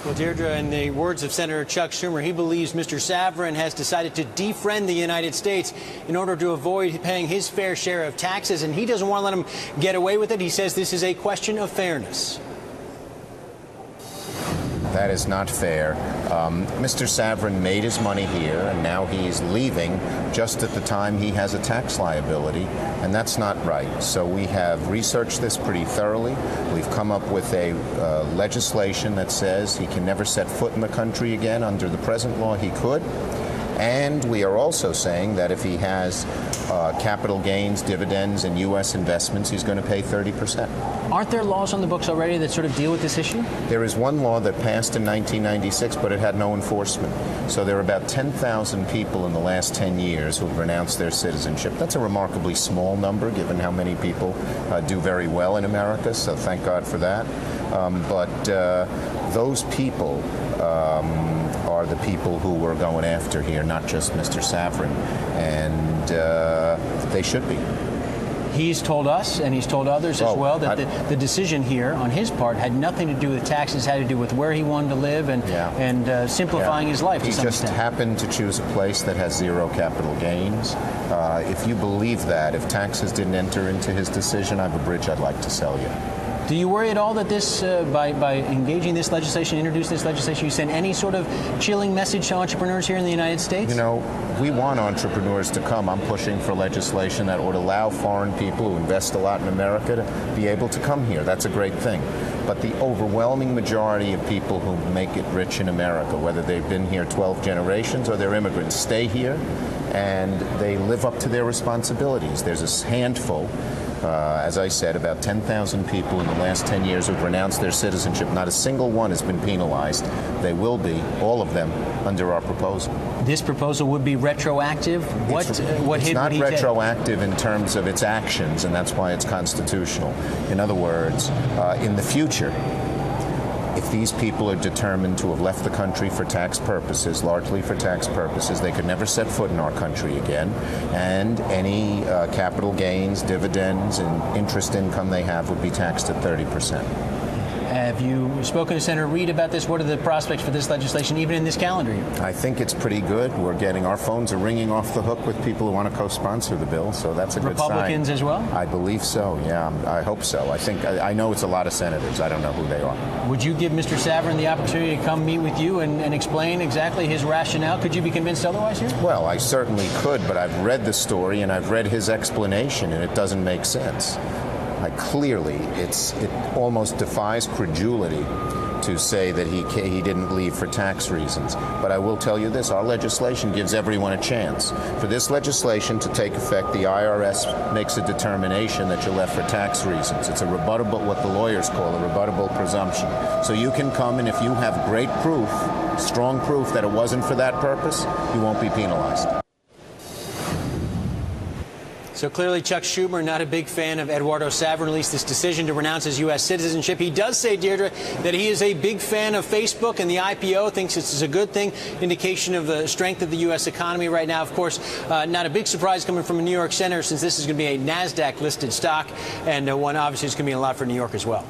Well, Deirdre, in the words of Senator Chuck Schumer, he believes Mr. Saverin has decided to defriend the United States in order to avoid paying his fair share of taxes, and he doesn't want to let him get away with it. He says this is a question of fairness. That is not fair. Mr. Saverin made his money here, and now he's leaving just at the time he has a tax liability, and that's not right. So we have researched this pretty thoroughly. We've come up with a legislation that says he can never set foot in the country again. Under the present law, he could. And we are also saying that if he has capital gains, dividends, and U.S. investments, he's going to pay 30%. Aren't there laws on the books already that sort of deal with this issue? There is one law that passed in 1996, but it had no enforcement. So there are about 10,000 people in the last 10 years who have renounced their citizenship. That's a remarkably small number, given how many people do very well in America, so thank God for that. But those people are the people who we're going after here, not just Mr. Saverin, and they should be. He's told us, and he's told others as well, that the decision here on his part had nothing to do with taxes, had to do with where he wanted to live and simplifying his life to some extent. He just happened to choose a place that has zero capital gains. If you believe that, if taxes didn't enter into his decision, I have a bridge I'd like to sell you. Do you worry at all that this, by engaging this legislation, introduce this legislation, you send any sort of chilling message to entrepreneurs here in the United States? You know, we want entrepreneurs to come. I'm pushing for legislation that would allow foreign people who invest a lot in America to be able to come here. That's a great thing. But the overwhelming majority of people who make it rich in America, whether they've been here 12 generations or they're immigrants, stay here and they live up to their responsibilities. There's a handful. As I said, about 10,000 people in the last 10 years who've renounced their citizenship. Not a single one has been penalized. They will be, all of them, under our proposal. This proposal would be retroactive? It's not retroactive in terms of its actions, and that's why it's constitutional. In other words, in the future, if these people are determined to have left the country for tax purposes, largely for tax purposes, they could never set foot in our country again, and any capital gains, dividends, and interest income they have would be taxed at 30%. Have you spoken to Senator Reid about this? What are the prospects for this legislation, even in this calendar year? I think it's pretty good. Our phones are ringing off the hook with people who want to co-sponsor the bill, so that's a good sign. Republicans as well? I believe so, yeah. I hope so. I know it's a lot of senators. I don't know who they are. Would you give Mr. Saverin the opportunity to come meet with you and explain exactly his rationale? Could you be convinced otherwise here? Well, I certainly could, but I've read the story and I've read his explanation, and it doesn't make sense. Clearly, it almost defies credulity to say that he didn't leave for tax reasons. But I will tell you this, our legislation gives everyone a chance. For this legislation to take effect, the IRS makes a determination that you left for tax reasons. It's a rebuttable, what the lawyers call a rebuttable presumption. So you can come, and if you have great proof, strong proof that it wasn't for that purpose, you won't be penalized. So clearly Chuck Schumer not a big fan of Eduardo Saverin, at least this decision to renounce his U.S. citizenship. He does say, Deirdre, that he is a big fan of Facebook and the IPO, thinks this is a good thing, indication of the strength of the U.S. economy right now. Of course, not a big surprise coming from a New York senator, since this is going to be a NASDAQ-listed stock, and one obviously is going to be a lot for New York as well.